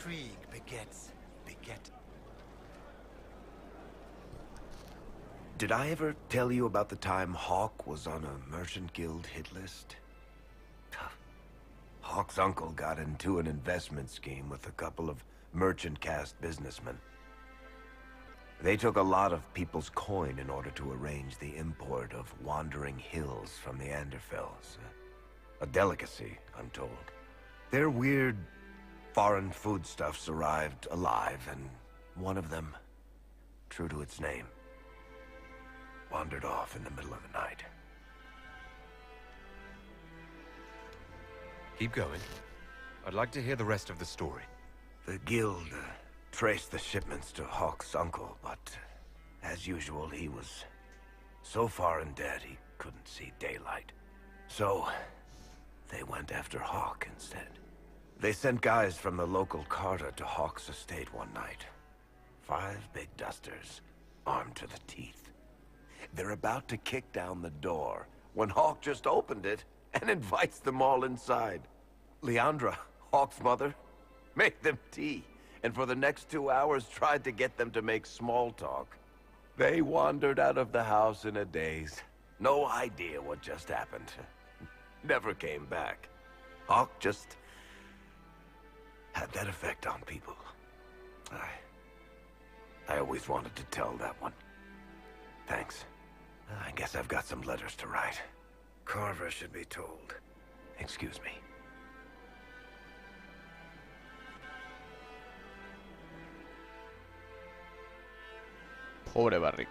Intrigue beget. Did I ever tell you about the time Hawk was on a merchant guild hit list? Hawk's uncle got into an investment scheme with a couple of merchant caste businessmen. They took a lot of people's coin in order to arrange the import of wandering hills from the Anderfells. A delicacy, I'm told. Their weird foreign foodstuffs arrived alive, and one of them, true to its name, wandered off in the middle of the night. Keep going. I'd like to hear the rest of the story. The guild traced the shipments to Hawk's uncle, but as usual, he was so far in debt he couldn't see daylight. So they went after Hawk instead. They sent guys from the local carter to Hawk's estate one night. 5 big dusters, armed to the teeth. They're about to kick down the door when Hawk just opened it and invites them all inside. Leandra, Hawk's mother, made them tea, and for the next 2 hours tried to get them to make small talk. They wandered out of the house in a daze. No idea what just happened. Never came back. Hawk just had that effect on people. I always wanted to tell that one. Thanks. I guess I've got some letters to write. Carver should be told. Excuse me. Pobre Barrick.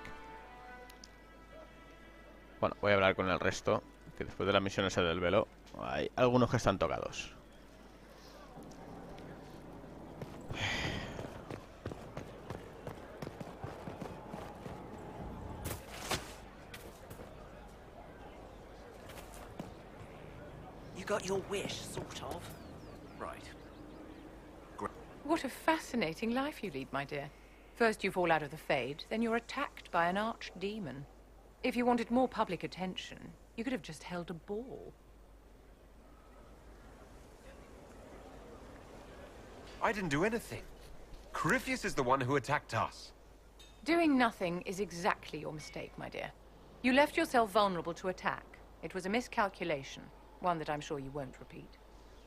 Bueno, voy a hablar con el resto, que después de la misión esa del velo, hay algunos que están tocados. You got your wish, sort of. Right. What a fascinating life you lead, my dear. First you fall out of the Fade, then you're attacked by an archdemon. If you wanted more public attention, you could have just held a ball. I didn't do anything. Corypheus is the one who attacked us. Doing nothing is exactly your mistake, my dear. You left yourself vulnerable to attack. It was a miscalculation, one that I'm sure you won't repeat.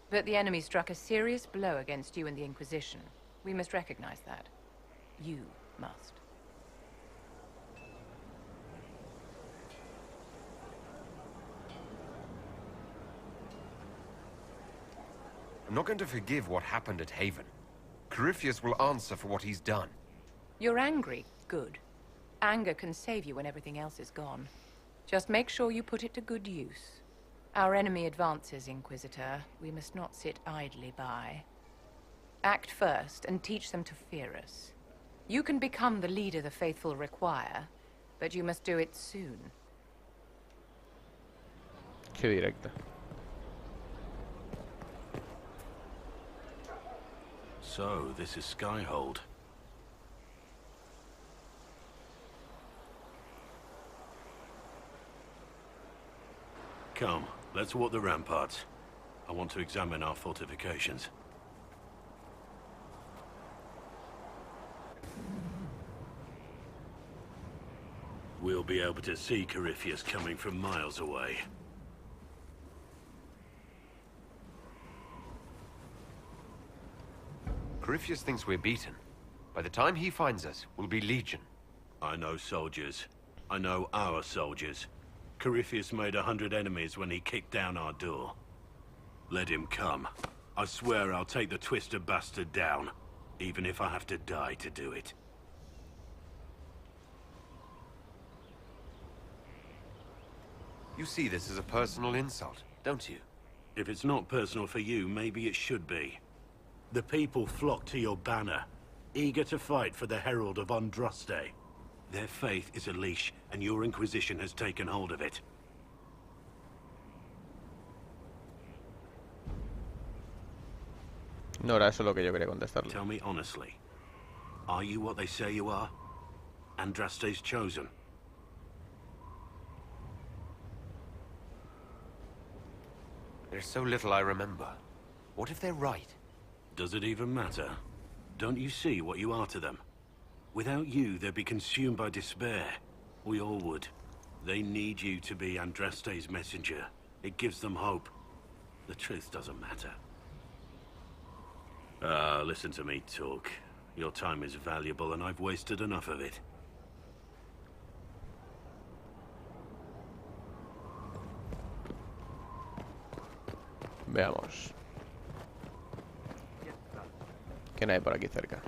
But the enemy struck a serious blow against you and the Inquisition. We must recognize that. You must. I'm not going to forgive what happened at Haven. Corypheus will answer for what he's done. You're angry. Good. Anger can save you when everything else is gone. Just make sure you put it to good use. Our enemy advances, Inquisitor. We must not sit idly by. Act first and teach them to fear us. You can become the leader the faithful require, but you must do it soon. Qué directa. So, this is Skyhold. Come, let's walk the ramparts. I want to examine our fortifications. We'll be able to see Corypheus coming from miles away. Corypheus thinks we're beaten. By the time he finds us, we'll be legion. I know soldiers. I know our soldiers. Corypheus made 100 enemies when he kicked down our door. Let him come. I swear I'll take the twisted bastard down, even if I have to die to do it. You see this as a personal insult, don't you? If it's not personal for you, maybe it should be. The people flock to your banner, eager to fight for the Herald of Andraste. Their faith is a leash, and your Inquisition has taken hold of it. No era eso lo que yo quería contestarle. Tell me honestly, are you what they say you are? Andraste's chosen? There's so little I remember. What if they're right? Does it even matter? Don't you see what you are to them? Without you, they'd be consumed by despair. We all would. They need you to be Andraste's messenger. It gives them hope. The truth doesn't matter. Listen to me talk. Your time is valuable and I've wasted enough of it. Veamos. ¿Qué no hay por aquí cerca?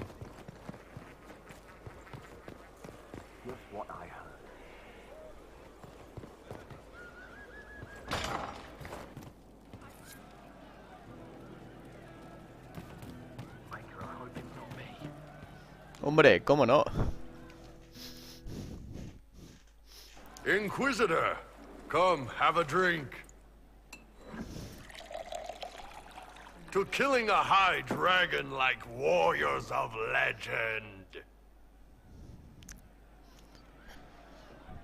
Hombre, ¿cómo no? Inquisitor, come have a drink. To killing a high dragon like warriors of legend.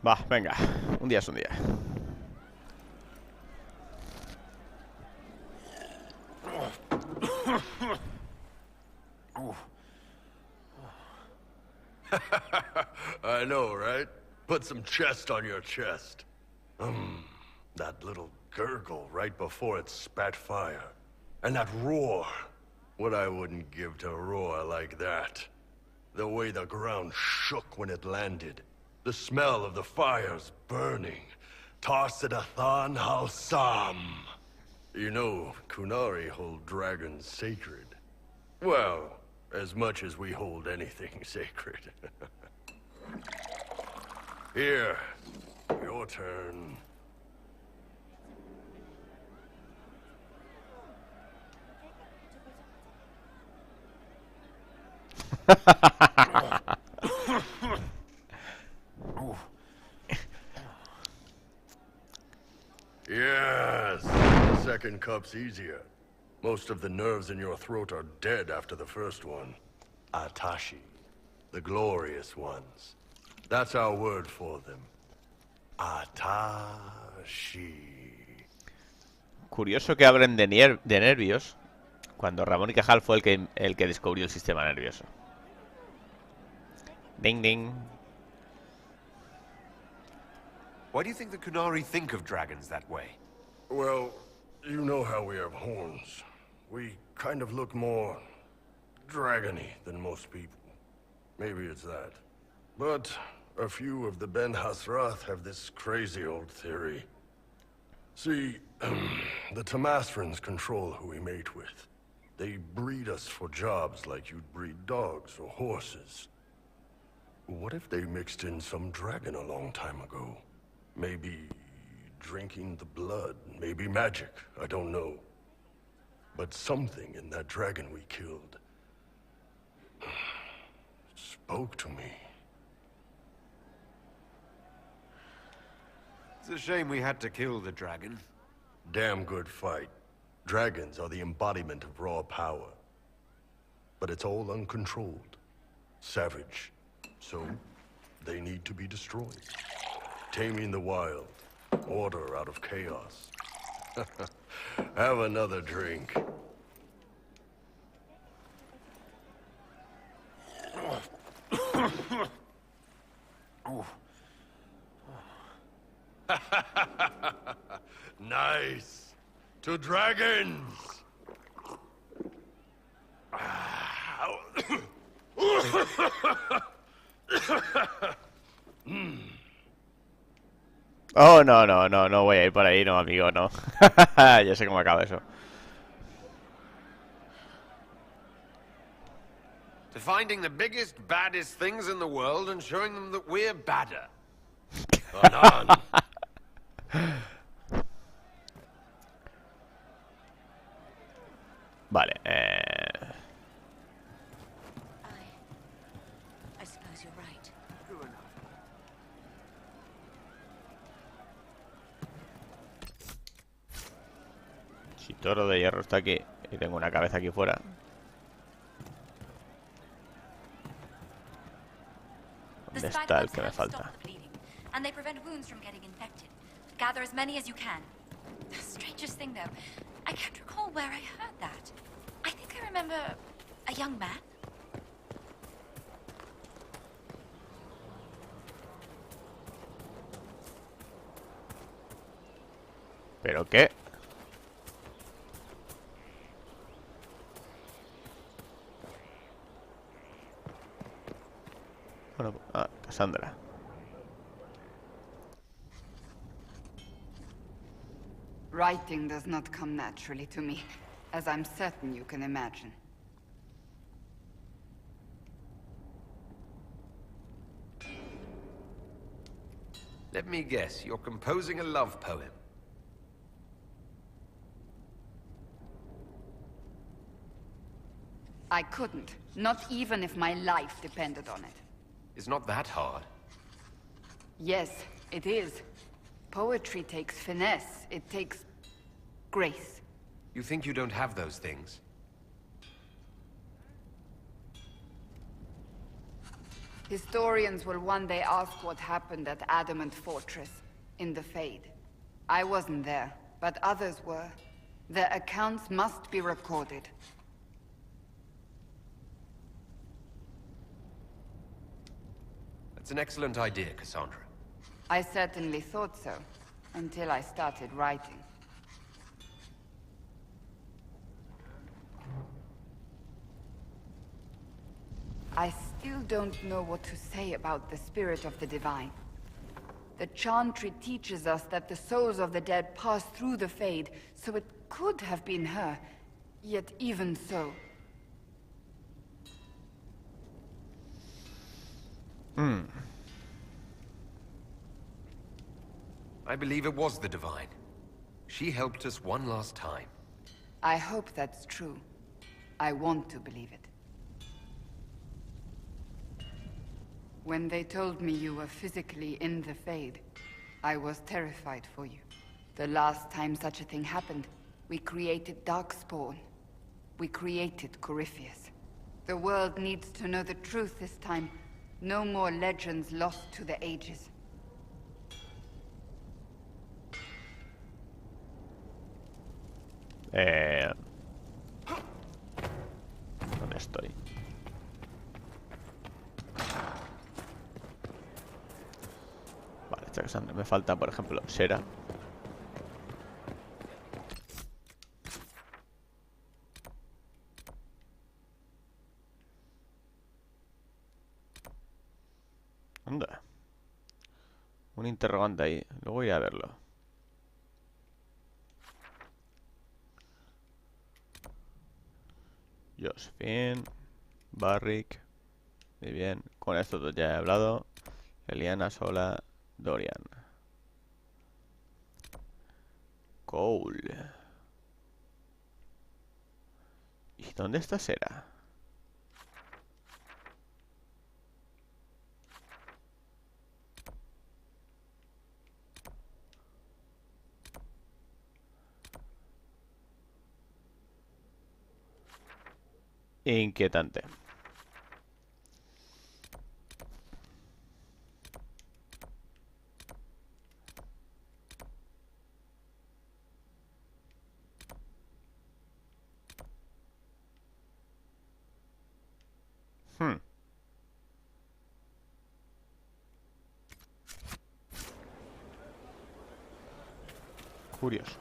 Va, venga. Un día es un día. I know, right? Put some chest on your chest. That little gurgle right before it spat fire. And that roar. What I wouldn't give to roar like that. The way the ground shook when it landed. The smell of the fires burning. Tarsidathan Halsam. You know, Kunari hold dragons sacred. Well, as much as we hold anything sacred. Here, your turn. Yes, the second cup's easier. Most of the nerves in your throat are dead after the first one. Atashi, the glorious ones. That's our word for them. Atashi. Curioso que hablen de nervios cuando Ramón y Cajal fue el que descubrió el sistema nervioso. Ding ding. Why do you think the Kunari think of dragons that way? Well, you know how we have horns. We kind of look more dragony than most people. Maybe it's that. But a few of the Ben Hasrath have this crazy old theory. See, the Tamasrans control who we mate with. They breed us for jobs like you'd breed dogs or horses. What if they mixed in some dragon a long time ago? Maybe drinking the blood, maybe magic, I don't know. But something in that dragon we killed spoke to me. It's a shame we had to kill the dragon. Damn good fight. Dragons are the embodiment of raw power. But it's all uncontrolled. Savage. So, they need to be destroyed. Taming the wild. Order out of chaos. Have another drink. Nice. To dragons. Oh, no voy a ir por ahí, no, amigo, no. Ya sé cómo acaba eso. To finding the biggest, baddest things in the world and showing them that we're badder. Anan. Vale, I suppose you're right. si Toro de Hierro está aquí y tengo una cabeza aquí fuera. ¿Dónde está el que me falta? And they prevent wounds from getting infected. Gather as many as you can. The strangest thing, though, I can't recall where I heard that. I think I remember a young man. ¿Pero qué? Bueno, Cassandra. Writing does not come naturally to me, as I'm certain you can imagine. Let me guess, you're composing a love poem. I couldn't, not even if my life depended on it. It's not that hard. Yes, it is. Poetry takes finesse, it takes grace. You think you don't have those things? Historians will one day ask what happened at Adamant Fortress, in the Fade. I wasn't there, but others were. Their accounts must be recorded. That's an excellent idea, Cassandra. I certainly thought so, until I started writing. I still don't know what to say about the spirit of the divine. The Chantry teaches us that the souls of the dead pass through the Fade, so it could have been her. Yet even so... I believe it was the Divine. She helped us one last time. I hope that's true. I want to believe it. When they told me you were physically in the Fade, I was terrified for you. The last time such a thing happened, we created Darkspawn. We created Corypheus. The world needs to know the truth this time. No more legends lost to the ages. ¿Dónde estoy? Vale, esta Cassandra. Me falta, por ejemplo, Sera. Anda. Un interrogante ahí. Luego iré a verlo. Josephine, Barrick. Muy bien. Con esto ya he hablado. Eliana, Sola, Dorian. Cole. ¿Y dónde está Sera? Inquietante. Curioso.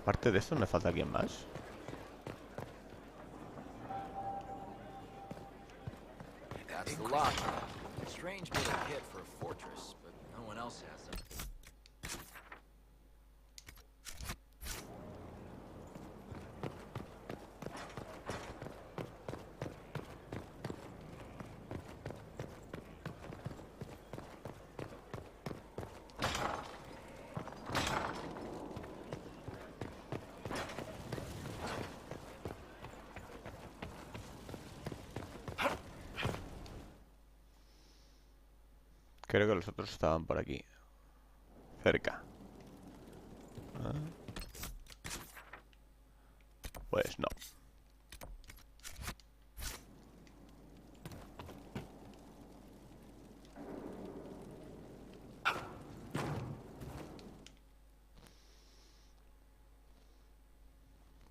Aparte de esto, ¿me falta alguien más? That's the lock. Strange being a hit for a fortress, but no one else has them. Creo que los otros estaban por aquí. Cerca. Ah. Pues no.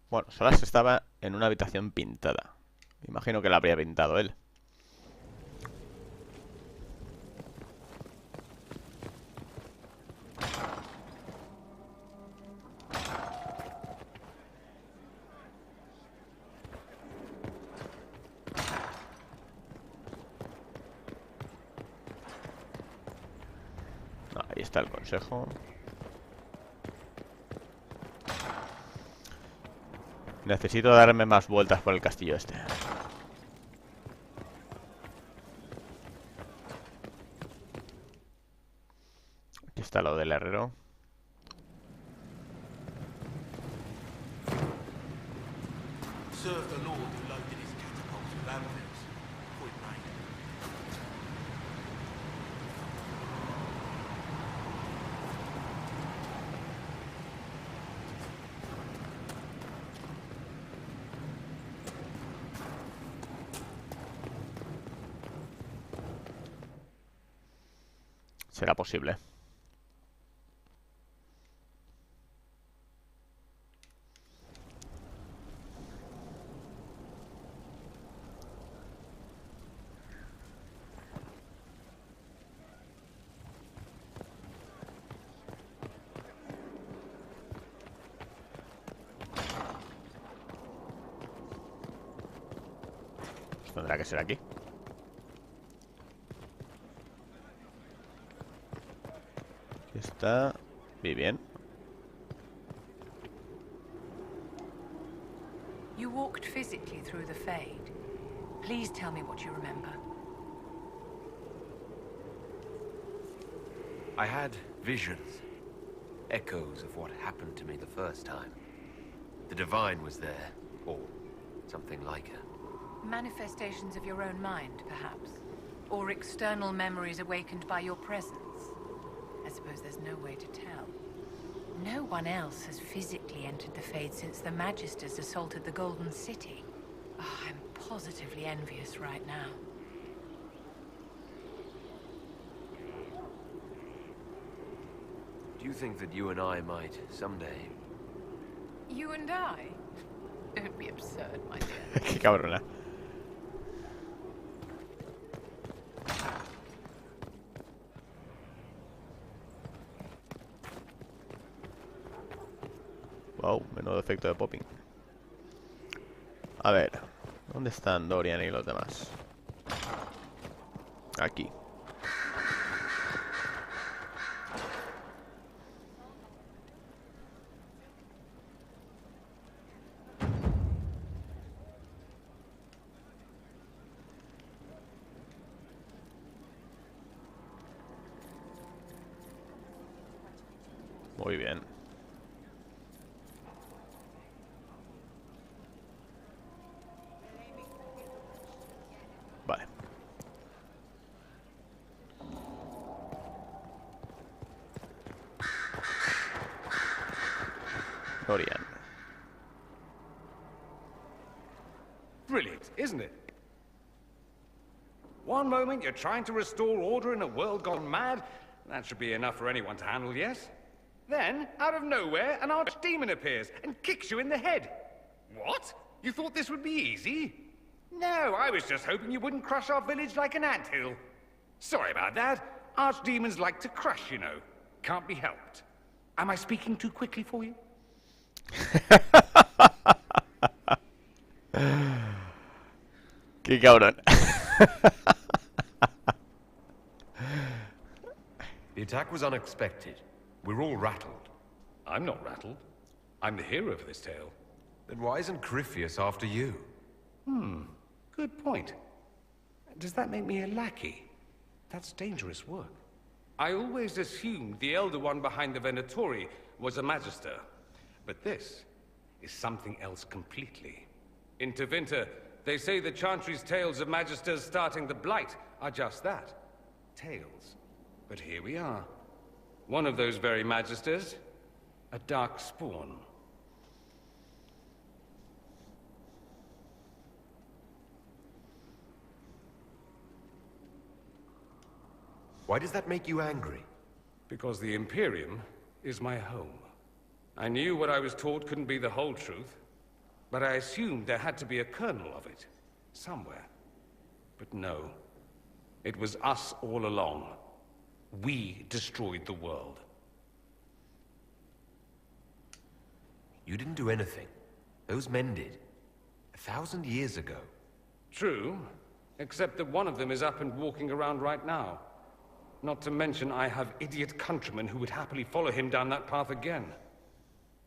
Bueno, Solas estaba en una habitación pintada. Me imagino que la habría pintado él. está el consejo. Necesito darme más vueltas por el castillo este. Aquí está lo del herrero. Serve the Lord who loaded his catapults with anvils. Point blank. Será posible. Pues tendrá que ser aquí. Aquí está. Bien. You walked physically through the Fade. Please tell me what you remember. I had visions. Echoes of what happened to me the first time. The Divine was there, or something like her. Manifestations of your own mind, perhaps? Or external memories awakened by your presence? I suppose there's no way to tell. No one else has physically entered the Fade since the Magisters assaulted the Golden City. Oh, I'm positively envious right now. Do you think that you and I might, someday... You and I? Don't be absurd, my dear. Qué cabrona. Wow, menudo efecto de popping. A ver, ¿dónde están Dorian y los demás? Aquí. Muy bien. Vale. Dorian. Brilliant, isn't it? One moment you're trying to restore order in a world gone mad. That should be enough for anyone to handle, yes? Then, out of nowhere, an archdemon appears and kicks you in the head. What? You thought this would be easy? No, I was just hoping you wouldn't crush our village like an anthill. Sorry about that. Archdemons like to crush, you know. Can't be helped. Am I speaking too quickly for you? Qué cabrón. The attack was unexpected. We're all rattled. I'm not rattled. I'm the hero of this tale. Then why isn't Corypheus after you? Good point. Does that make me a lackey? That's dangerous work. I always assumed the Elder One behind the Venatori was a Magister. But this is something else completely. In Tevinter, they say the Chantry's tales of Magisters starting the Blight are just that. Tales. But here we are. One of those very Magisters, a dark spawn. Why does that make you angry? Because the Imperium is my home. I knew what I was taught couldn't be the whole truth, but I assumed there had to be a kernel of it, somewhere. But no, it was us all along. We destroyed the world. You didn't do anything. Those men did. 1,000 years ago. True, except that one of them is up and walking around right now. Not to mention I have idiot countrymen who would happily follow him down that path again.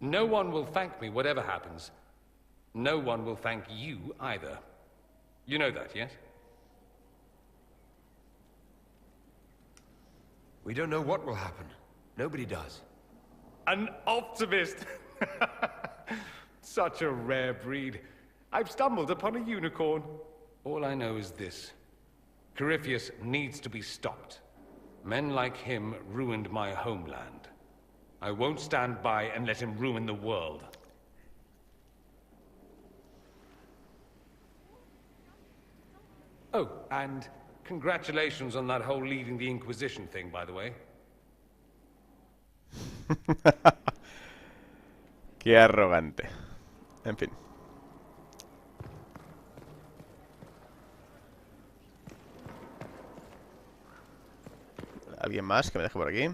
No one will thank me whatever happens. No one will thank you either. You know that, yes? We don't know what will happen. Nobody does. An optimist! Such a rare breed. I've stumbled upon a unicorn. All I know is this. Corypheus needs to be stopped. Men like him ruined my homeland. I won't stand by and let him ruin the world. Oh, and congratulations on that whole leading the Inquisition thing, by the way. Qué arrogante. En fin. ¿Alguien más que me deje por aquí?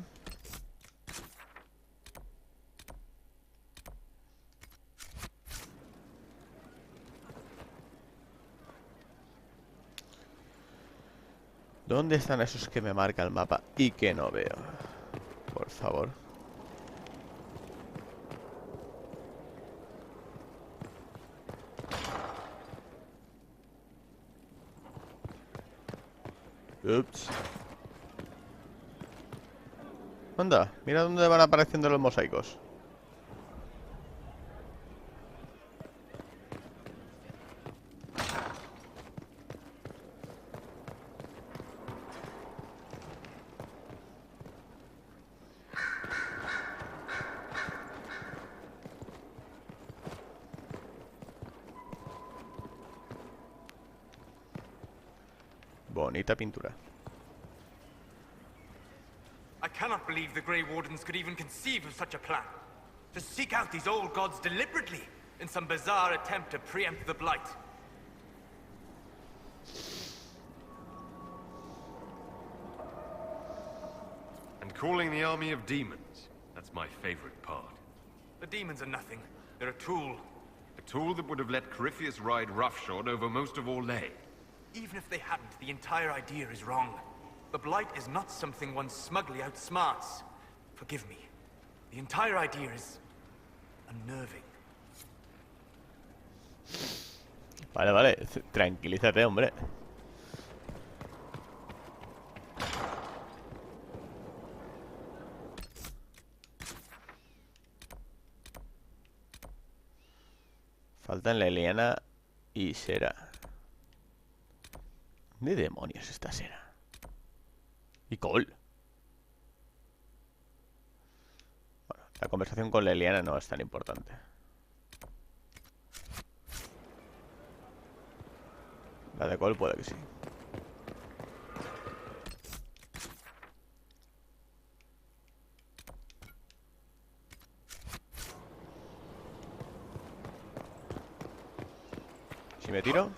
¿Dónde están esos que me marca el mapa y que no veo? Por favor. Ups. Anda, mira dónde van apareciendo los mosaicos. Bonita pintura. I cannot believe the Grey Wardens could even conceive of such a plan. To seek out these old gods deliberately in some bizarre attempt to preempt the Blight. And calling the army of demons. That's my favorite part. The demons are nothing. They're a tool. A tool that would have let Corypheus ride roughshod over most of Orlais. Even if they hadn't, the entire idea is wrong. The Blight is not something one smugly outsmarts. Forgive me. The entire idea is unnerving. Vale, vale. Tranquilízate, hombre. Faltan Leliana y Sera. ¿Dónde demonios está Sera? Y Cole. Bueno, la conversación con Leliana no es tan importante. La de Cole puede que sí. Si me tiro.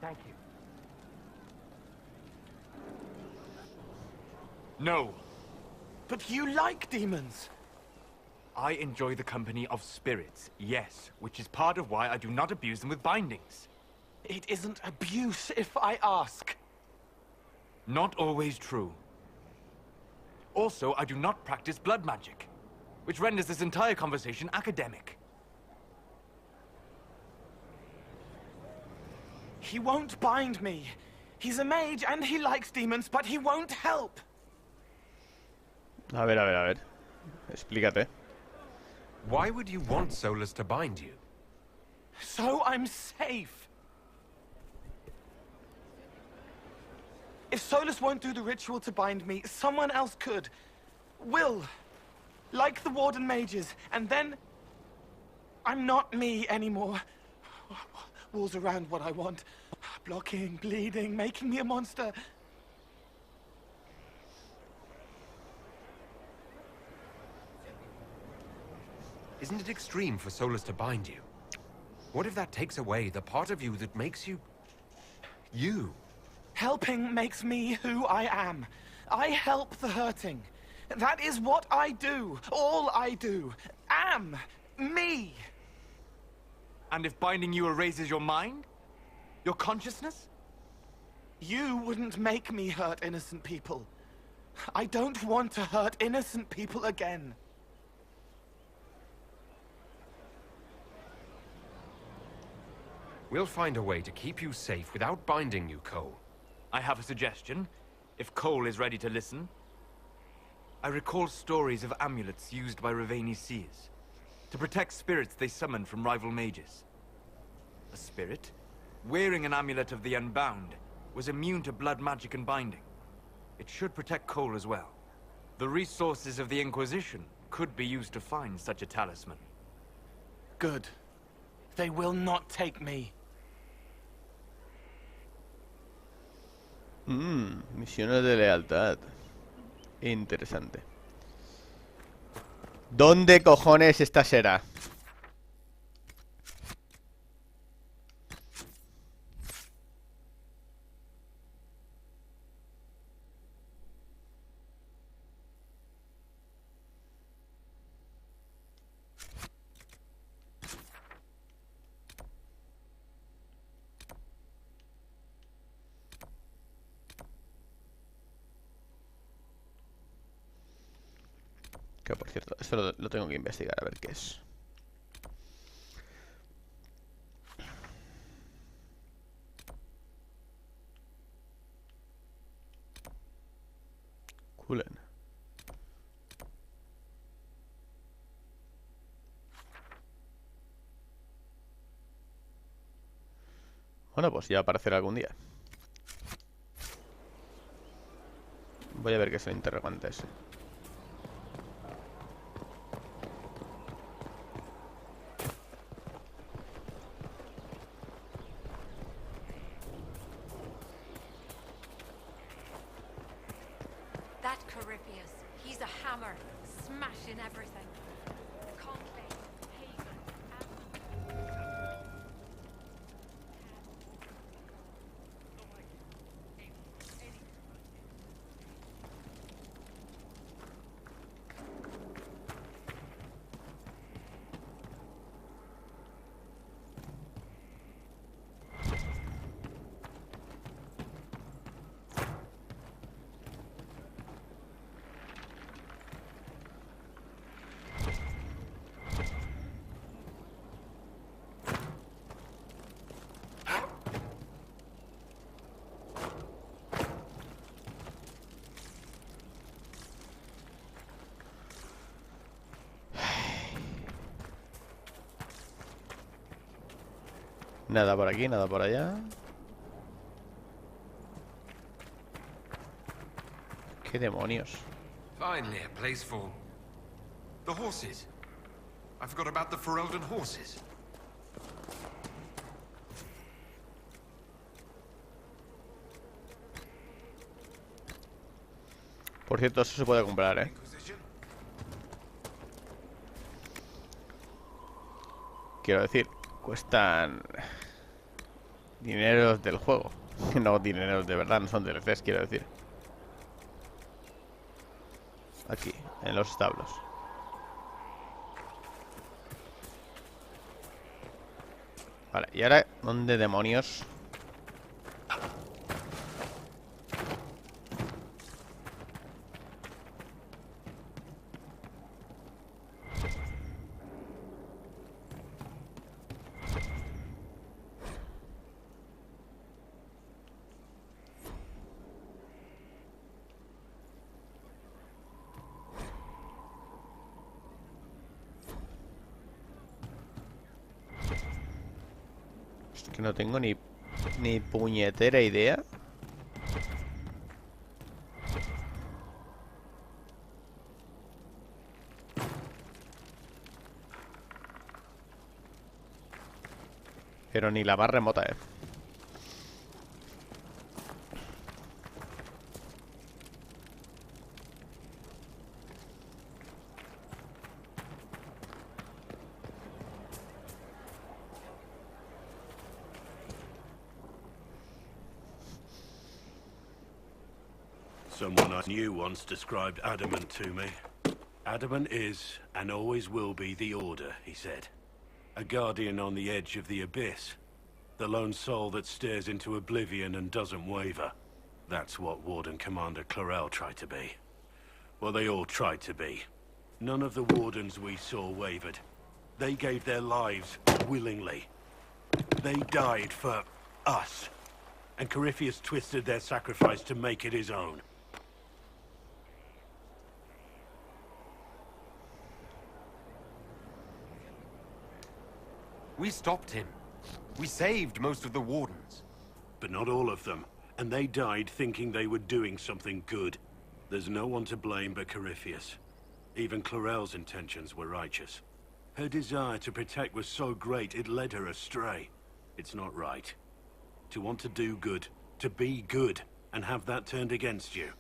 Thank you. No. But you like demons! I enjoy the company of spirits, yes, which is part of why I do not abuse them with bindings. It isn't abuse if I ask. Not always true. Also, I do not practice blood magic, which renders this entire conversation academic. He won't bind me. He's a mage and he likes demons, but he won't help. A ver. Explícate. Why would you want Solus to bind you? So I'm safe. If Solus won't do the ritual to bind me, someone else could. Will. Like the Warden mages, and then I'm not me anymore. Walls around what I want. Blocking, bleeding, making me a monster. Isn't it extreme for Solus to bind you? What if that takes away the part of you that makes you... you? Helping makes me who I am. I help the hurting. That is what I do. All I do. Am. Me. And if binding you erases your mind? Your consciousness? You wouldn't make me hurt innocent people. I don't want to hurt innocent people again. We'll find a way to keep you safe without binding you, Cole. I have a suggestion, if Cole is ready to listen. I recall stories of amulets used by Raveni seers to protect spirits they summoned from rival mages. A spirit, wearing an amulet of the Unbound, was immune to blood magic and binding. It should protect Cole as well. The resources of the Inquisition could be used to find such a talisman. Good. They will not take me. Misiones de lealtad. Interesante. ¿Dónde cojones esta será? Que por cierto, esto lo tengo que investigar a ver qué es. Coolen. Bueno, pues ya aparecerá algún día. Voy a ver qué es el interrogante ese. That Corypheus, he's a hammer, smashing everything. Conclave, Haven, Nada por aquí, nada por allá. ¿Qué demonios? Finally, a place for... the horses. I forgot about the Ferelden horses. Por cierto, eso se puede comprar, ¿eh? Quiero decir, cuestan dineros del juego. No dineros de verdad, no son DLCs, quiero decir. Aquí, en los establos. Vale, y ahora, ¿dónde demonios? Que no tengo ni puñetera idea. Pero ni la más remota, Someone I knew once described adamant to me. Adamant is, and always will be, the Order, he said. A guardian on the edge of the abyss. The lone soul that stares into oblivion and doesn't waver. That's what Warden Commander Clarel tried to be. Well, they all tried to be. None of the Wardens we saw wavered. They gave their lives willingly. They died for us. And Corypheus twisted their sacrifice to make it his own. We stopped him. We saved most of the Wardens. But not all of them. And they died thinking they were doing something good. There's no one to blame but Corypheus. Even Clarel's intentions were righteous. Her desire to protect was so great it led her astray. It's not right. To want to do good, to be good, and have that turned against you.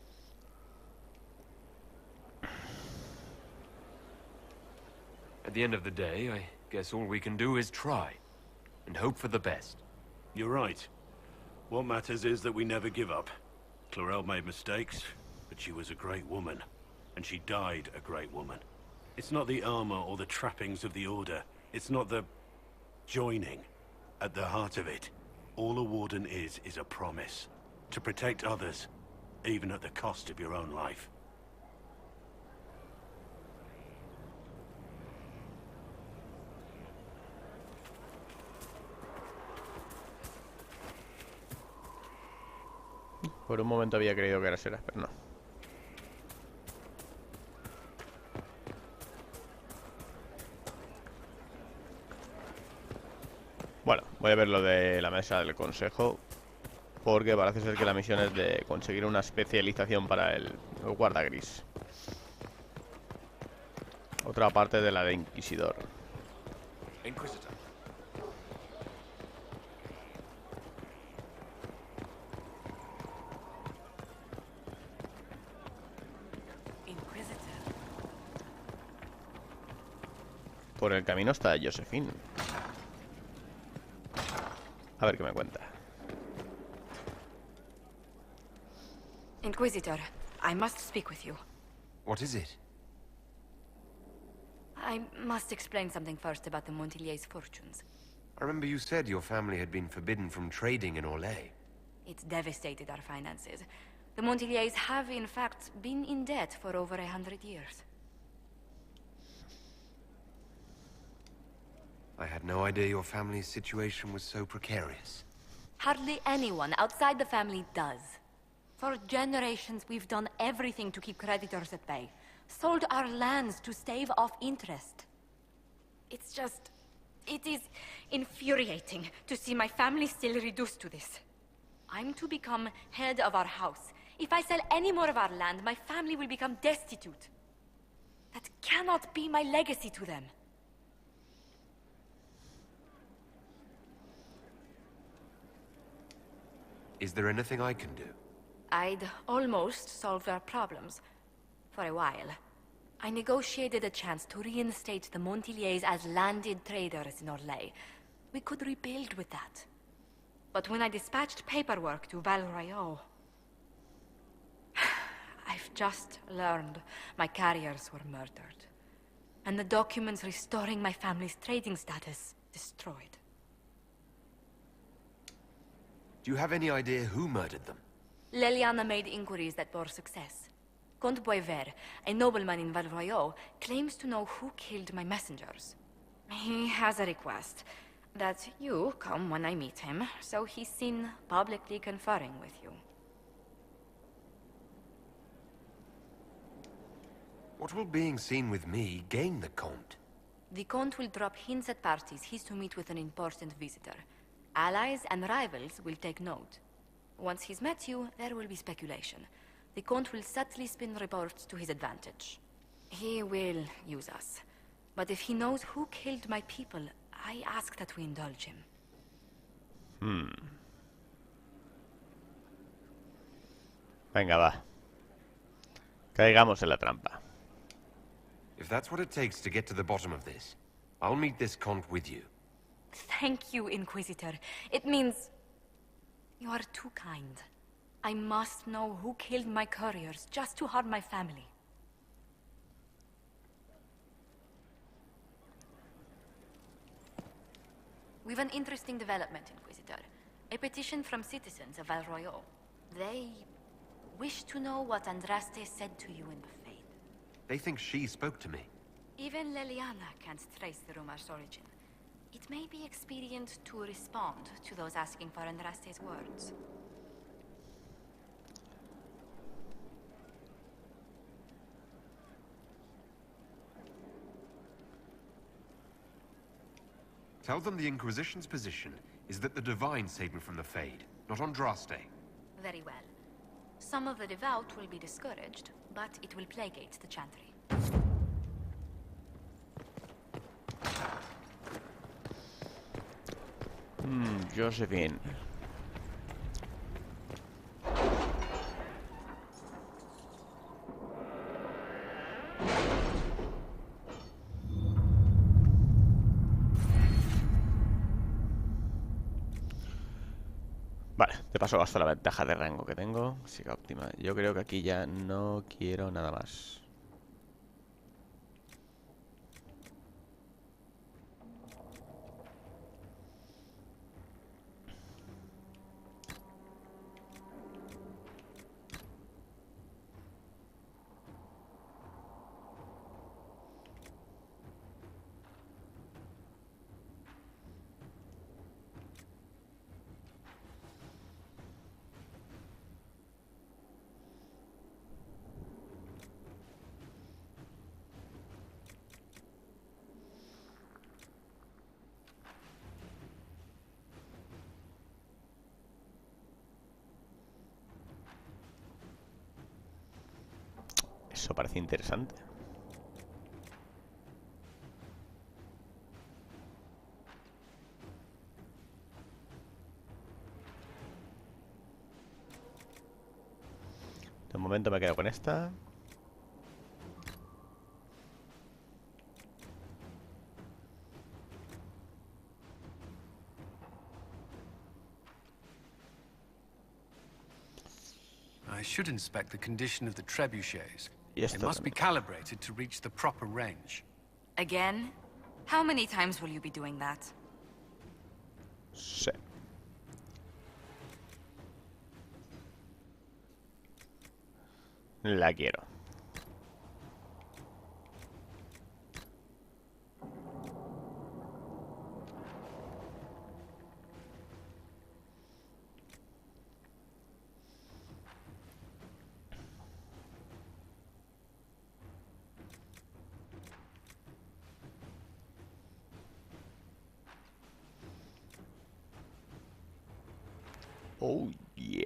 At the end of the day, I guess all we can do is try. And hope for the best. You're right. What matters is that we never give up. Clarel made mistakes, but she was a great woman. And she died a great woman. It's not the armor or the trappings of the Order. It's not the joining. At the heart of it, all a Warden is a promise. To protect others, even at the cost of your own life. Por un momento había creído que era Seras, pero no. Bueno, voy a ver lo de la mesa del consejo, porque parece ser que la misión es de conseguir una especialización para el guarda gris. Otra parte de la de Inquisidor. Inquisitor. Por el camino está Josephine. A ver qué me cuenta. Inquisitor, I must speak with you. What is it? I must explain something first about the Montillier's fortunes. I remember you said your family had been forbidden from trading in Orlais. It's devastated our finances. The Montillier's have, in fact, been in debt for over 100 years. I had no idea your family's situation was so precarious. Hardly anyone outside the family does. For generations, we've done everything to keep creditors at bay. Sold our lands to stave off interest. It's just... it is infuriating to see my family still reduced to this. I'm to become head of our house. If I sell any more of our land, my family will become destitute. That cannot be my legacy to them. Is there anything I can do? I'd almost solved our problems. For a while. I negotiated a chance to reinstate the Montillier's as landed traders in Orlais. We could rebuild with that. But when I dispatched paperwork to Val Royeaux... I've just learned my carriers were murdered. And the documents restoring my family's trading status destroyed. Do you have any idea who murdered them? Leliana made inquiries that bore success. Comte Boisvert, a nobleman in Val Royeaux, claims to know who killed my messengers. He has a request that you come when I meet him, so he's seen publicly conferring with you. What will being seen with me gain the Comte? The Comte will drop hints at parties he's to meet with an important visitor. Allies and rivals will take note. Once he's met you, there will be speculation. The Comte will subtly spin reports to his advantage. He will use us. But if he knows who killed my people, I ask that we indulge him. Venga, va. Caigamos en la trampa. If that's what it takes to get to the bottom of this, I'll meet this Count with you. Thank you, Inquisitor. It means... you are too kind. I must know who killed my couriers just to harm my family. We've an interesting development, Inquisitor. A petition from citizens of Val Royal. They wish to know what Andraste said to you in the Fade. They think she spoke to me. Even Leliana can't trace the rumor's origin. It may be expedient to respond to those asking for Andraste's words. Tell them the Inquisition's position is that the Divine saved me from the Fade, not Andraste. Very well. Some of the devout will be discouraged, but it will plagueate the Chantry. Josephine. Vale, de paso gasto la ventaja de rango que tengo. Siga óptima. Yo creo que aquí ya no quiero nada más. Eso parece interesante. De momento me quedo con esta. I should inspect the condition of the trebuchets. Yes, They must be calibrated to reach the proper range. Again? How many times will you be doing that? Sí. La quiero. Oh, yeah.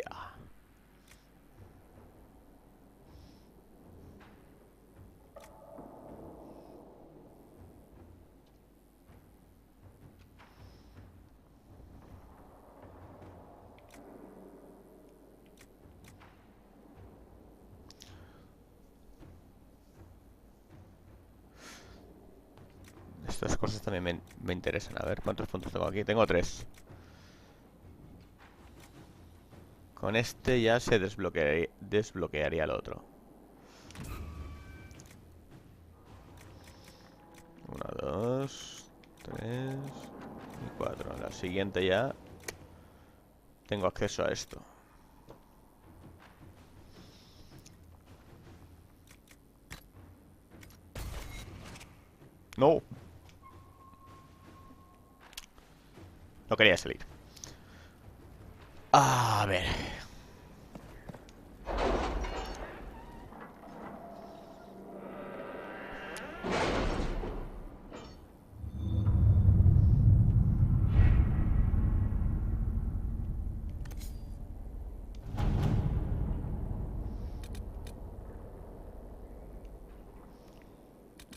Estas cosas también me interesan. A ver, ¿cuántos puntos tengo aquí? Tengo 3. Con este ya se desbloquearía el otro. 1, 2, 3 y 4. La siguiente ya tengo acceso a esto. No. No quería salir. A ver.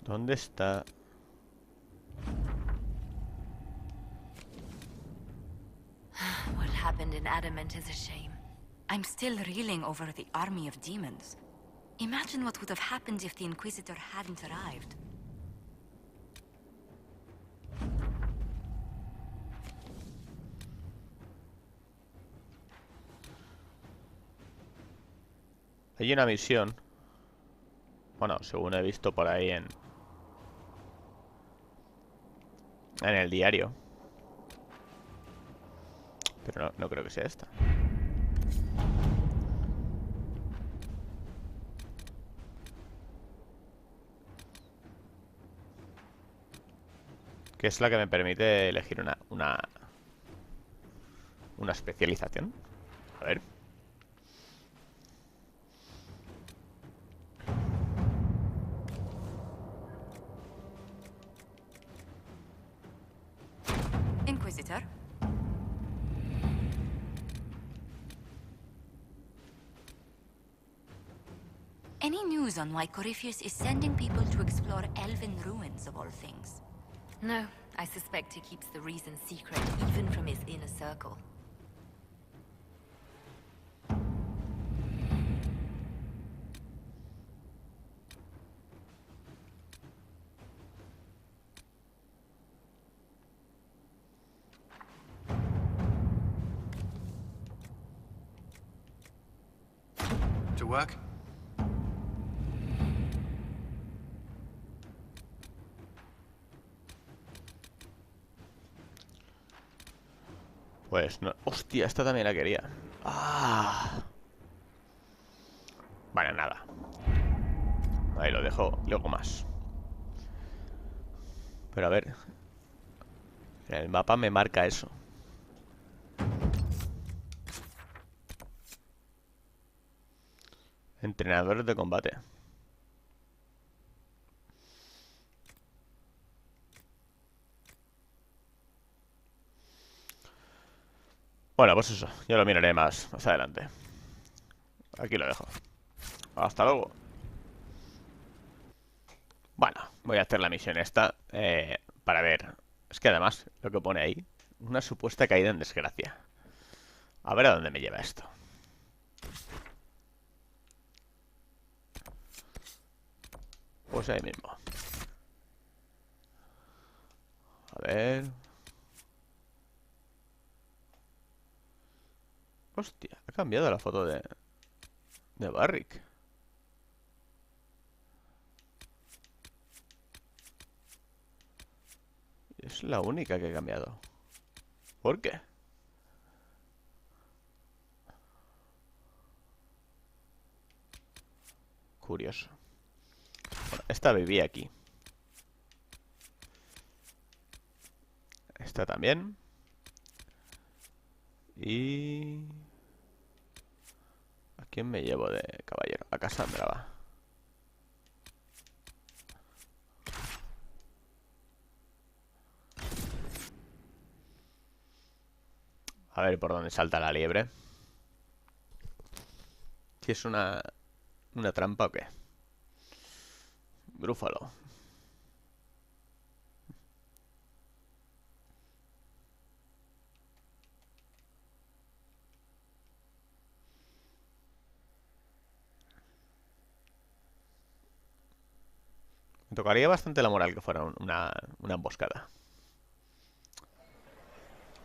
¿Dónde está? adamant is a shame. I'm still reeling over the army of demons. Imagine what would have happened if the Inquisitor hadn't arrived. Hay una misión. Bueno, según he visto por ahí en el diario. Pero no creo que sea esta. Que es la que me permite elegir una especialización. A ver. Inquisitor? Any news on why Corypheus is sending people to explore elven ruins, of all things? No, I suspect he keeps the reason secret, even from his inner circle. To work? Pues no. Hostia, esta también la quería. Ah. Vale, nada. Ahí lo dejo. Luego más. Pero a ver. En el mapa me marca eso. Entrenadores de combate. Bueno, pues eso. Ya lo miraré más adelante. Aquí lo dejo. Hasta luego. Bueno, voy a hacer la misión esta para ver. Es que además, lo que pone ahí, una supuesta caída en desgracia. A ver a dónde me lleva esto. Pues ahí mismo. A ver. Hostia, ha cambiado la foto de Barrick. Es la única que he cambiado. ¿Por qué? Curioso. Bueno, esta vivía aquí. Esta también. Y... ¿a quién me llevo de caballero? A Cassandra va. A ver por dónde salta la liebre. Si es una trampa o qué. Grúfalo. Me tocaría bastante la moral que fuera una emboscada.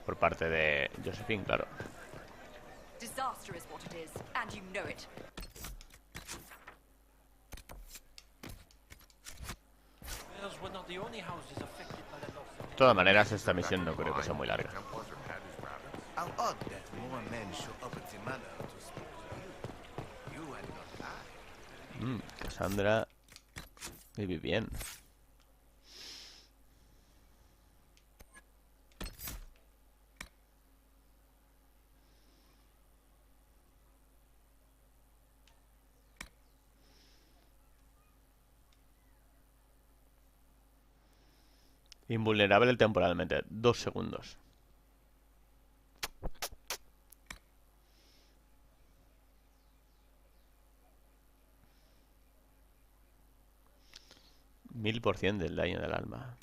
Por parte de Josephine, claro. Disaster is what it is, and you know it. De todas maneras, esta misión no creo que sea muy larga. Cassandra vive bien. Invulnerable temporalmente. 2 segundos. %1000 del daño del alma.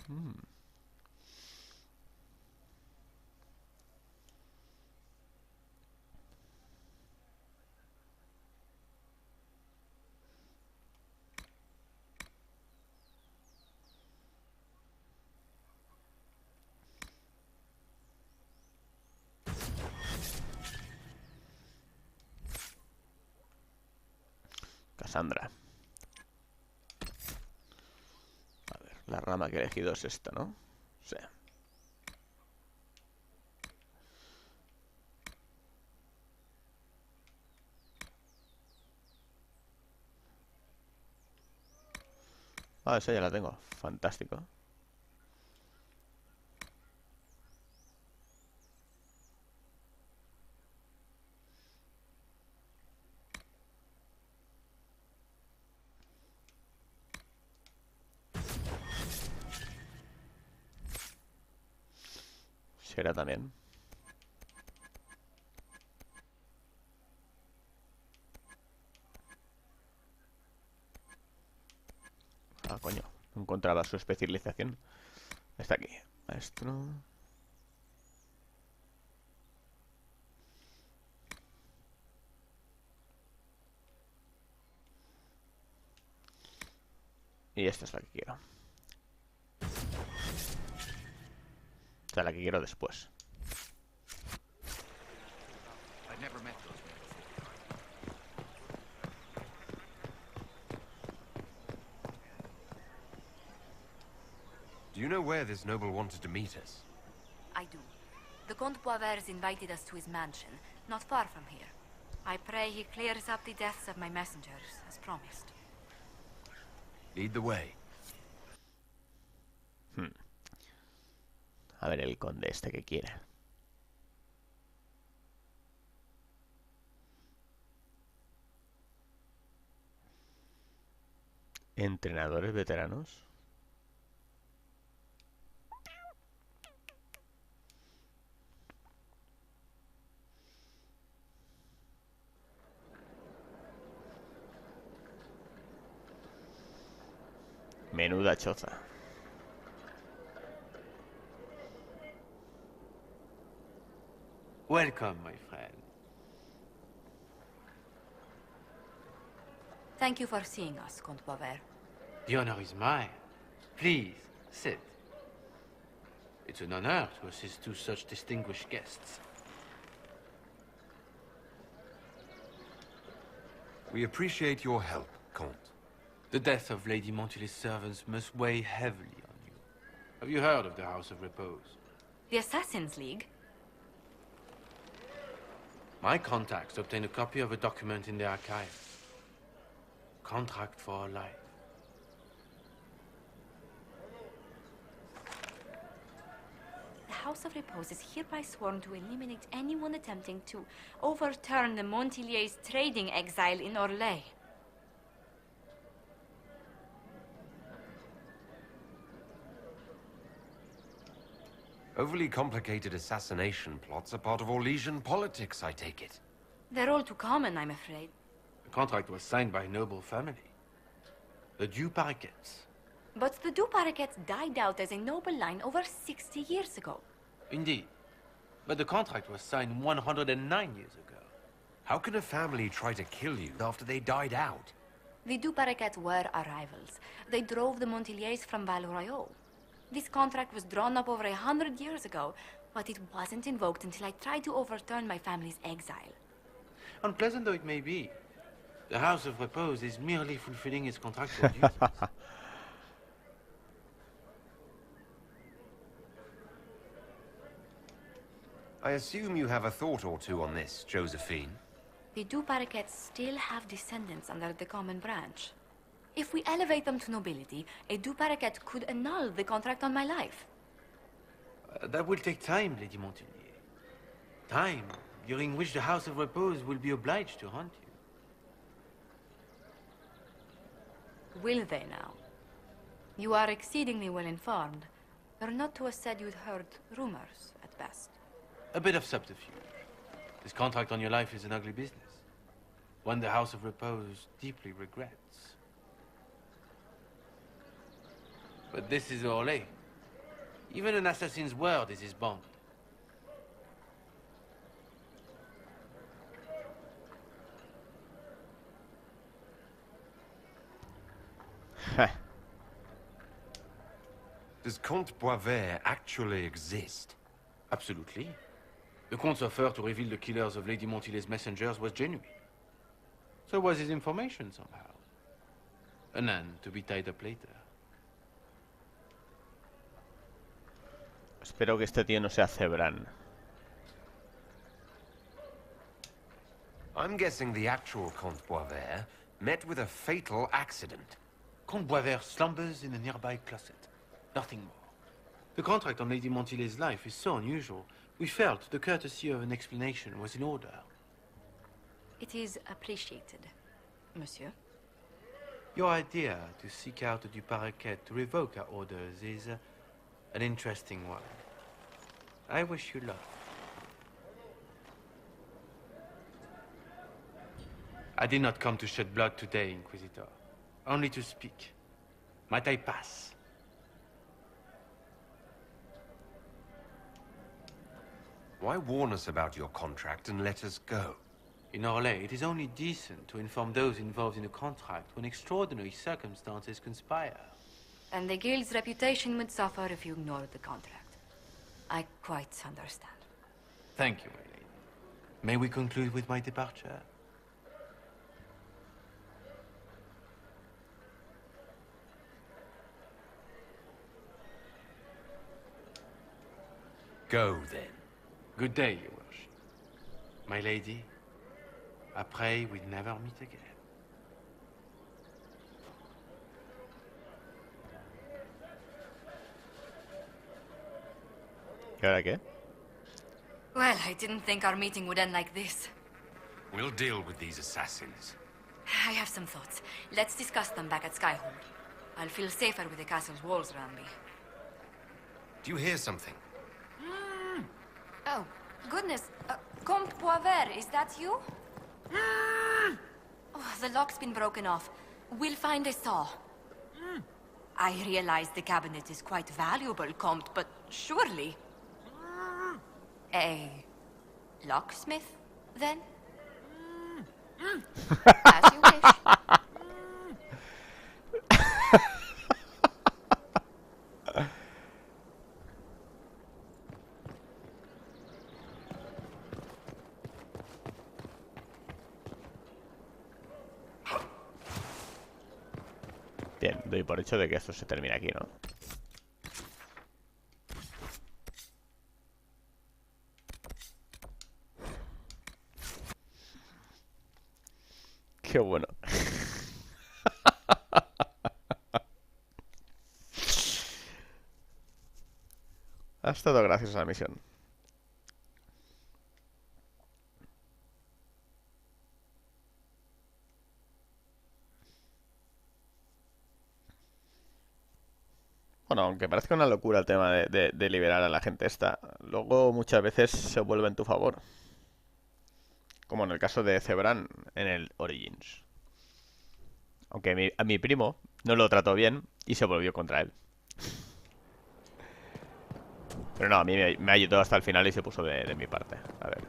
Sandra. A ver, la rama que he elegido es esta, ¿no? Sí. Ah, esa ya la tengo. Fantástico. Será también. Ah, coño. No encontraba su especialización. Está aquí. Maestro. Y esta es la que quiero. Esta es la que quiero después. Do you know where this noble wanted to meet us? I do. The Comte Boisvert's invited us to his mansion, not far from here. I pray he clears up the deaths of my messengers, as promised. Lead the way. A ver el conde este que quiere. Entrenadores veteranos. Menuda choza. Welcome, my friend. Thank you for seeing us, Comte Boisvert. The honor is mine. Please, sit. It's an honor to assist two such distinguished guests. We appreciate your help, Comte. The death of Lady Montily's servants must weigh heavily on you. Have you heard of the House of Repose? The Assassin's League? My contacts obtained a copy of a document in the archive. Contract for life. The House of Repose is hereby sworn to eliminate anyone attempting to overturn the Montily's trading exile in Orlais. Overly complicated assassination plots are part of Orlesian politics, I take it. They're all too common, I'm afraid. The contract was signed by a noble family. The Du Paraquets. But the Du Paraquets died out as a noble line over 60 years ago. Indeed. But the contract was signed 109 years ago. How can a family try to kill you after they died out? The Du Paraquets were our rivals. They drove the Montiliers from Val Royal. This contract was drawn up over 100 years ago, but it wasn't invoked until I tried to overturn my family's exile. Unpleasant though it may be, the House of Repose is merely fulfilling its contractual duties. I assume you have a thought or two on this, Josephine. The Du Paraquets still have descendants under the common branch. If we elevate them to nobility, a Du Paraquet could annul the contract on my life. That will take time, Lady Montilyet. Time during which the House of Repose will be obliged to hunt you. Will they now? You are exceedingly well informed. Ernotua said you'd heard rumors, at best. A bit of subterfuge. This contract on your life is an ugly business. One the House of Repose deeply regrets. But this is Orlais. Even an assassin's word is his bond. Does Comte Boisvert actually exist? Absolutely. The Comte's offer to reveal the killers of Lady Montily's messengers was genuine. So was his information somehow. An end to be tied up later. Espero que este tío no sea Zebran. I'm guessing the actual Comte Boisvert met with a fatal accident. Comte Boisvert slumbers in a nearby closet. Nothing more. The contract on Lady Montily's life is so unusual, we felt the courtesy of an explanation was in order. It is appreciated, monsieur. Your idea to seek out Du Paraquet to revoke our orders is an interesting one. I wish you luck. I did not come to shed blood today, Inquisitor. Only to speak. Might I pass? Why warn us about your contract and let us go? In Orlais, it is only decent to inform those involved in a contract when extraordinary circumstances conspire. And the guild's reputation would suffer if you ignored the contract. I quite understand. Thank you, my lady. May we conclude with my departure? Go, then. Good day, Your Worship. My lady, I pray we never meet again. ¿Y ahora qué? Well, I didn't think our meeting would end like this. We'll deal with these assassins. I have some thoughts. Let's discuss them back at Skyhold. I'll feel safer with the castle's walls around me. Do you hear something? Oh, goodness. Comte Boisvert, is that you? Oh, the lock's been broken off. We'll find a saw. I realize the cabinet is quite valuable, Comte, but surely... A locksmith, then? As you wish. Bien, doy por hecho de que esto se termina aquí, ¿no? Qué bueno. Ha estado graciosa la misión. Bueno, aunque parezca una locura el tema de liberar a la gente esta, luego muchas veces se vuelve en tu favor. Como en el caso de Zebran en el Origins. Aunque a mi primo no lo trató bien y se volvió contra él. Pero no, a mí me ayudó hasta el final y se puso de mi parte. A ver.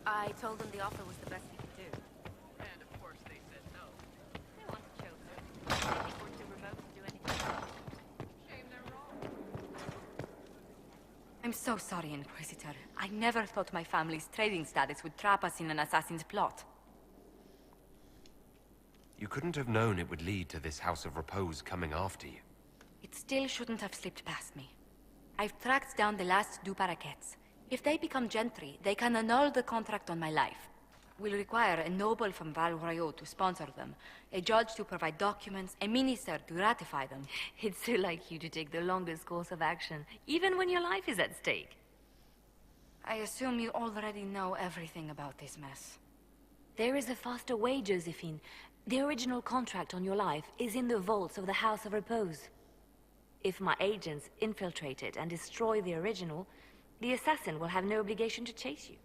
I told them the offer was the best we could do. And of course they said no. They want to choke them. They think we're too remote to do anything. Shame they're wrong. I'm so sorry, Inquisitor. I never thought my family's trading status would trap us in an assassin's plot. You couldn't have known it would lead to this House of Repose coming after you. It still shouldn't have slipped past me. I've tracked down the last Du Paraquets. If they become gentry, they can annul the contract on my life. We'll require a noble from Val Royaux to sponsor them, a judge to provide documents, a minister to ratify them. It's so like you to take the longest course of action, even when your life is at stake. I assume you already know everything about this mess. There is a faster way, Josephine. The original contract on your life is in the vaults of the House of Repose. If my agents infiltrate it and destroy the original, the assassin will have no obligation to chase you.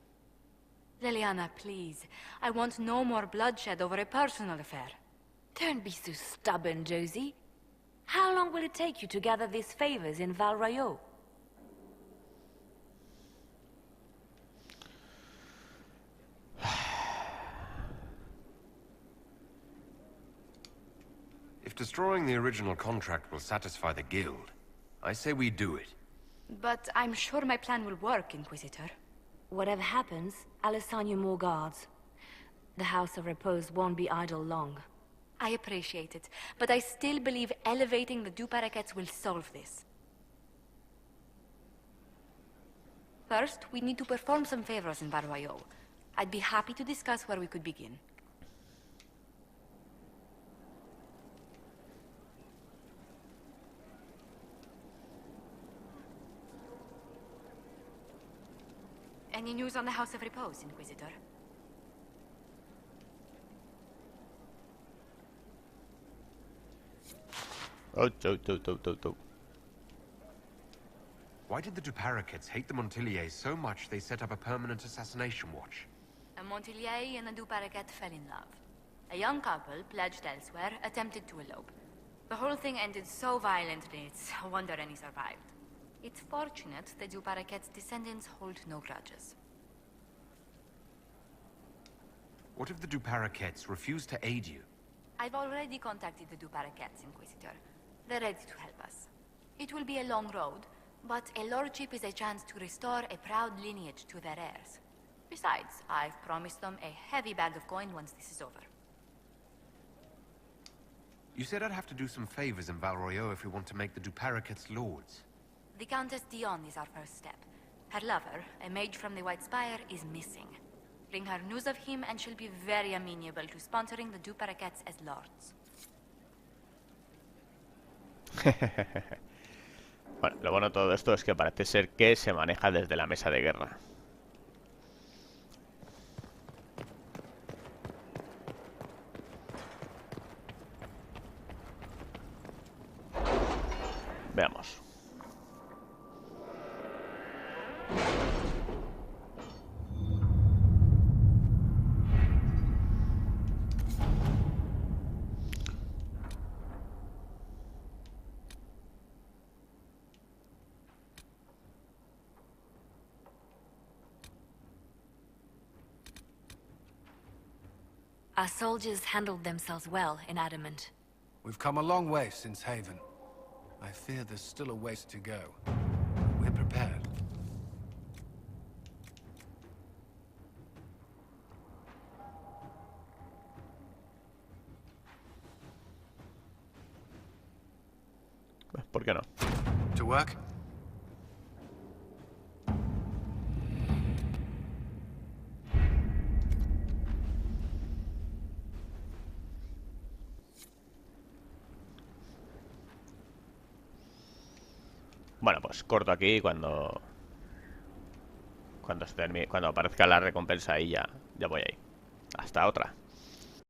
Liliana, please. I want no more bloodshed over a personal affair. Don't be so stubborn, Josie. How long will it take you to gather these favors in Val Royaux? If destroying the original contract will satisfy the Guild, I say we do it. But I'm sure my plan will work, Inquisitor. Whatever happens, I'll assign you more guards. The House of Repose won't be idle long. I appreciate it, but I still believe elevating the Duparakets will solve this. First, we need to perform some favors in Barroyo. I'd be happy to discuss where we could begin. Any news on the House of Repose, Inquisitor? Why did the Duparakets hate the Montiliers so much they set up a permanent assassination watch? A Montilier and a Duparaket fell in love. A young couple, pledged elsewhere, attempted to elope. The whole thing ended so violently, it's a wonder any survived. It's fortunate the Duparaket's descendants hold no grudges. What if the Duparakets refuse to aid you? I've already contacted the Duparakets, Inquisitor. They're ready to help us. It will be a long road, but a lordship is a chance to restore a proud lineage to their heirs. Besides, I've promised them a heavy bag of coin once this is over. You said I'd have to do some favors in Valroyo if we want to make the Duparakets lords. The Countess Dion is our first step. Her lover, a mage from the White Spire, is missing. Bring her news of him and she'll be very amenable to sponsoring the Duparakets as lords. Bueno, lo bueno de todo esto es que parece ser que se maneja desde la mesa de guerra. Veamos. Our soldiers handled themselves well in Adamant. We've come a long way since Haven. I fear there's still a ways to go. We're prepared. ¿Por qué no? To work? Bueno, pues corto aquí cuando se termine, cuando aparezca la recompensa ahí ya voy ahí. Hasta otra.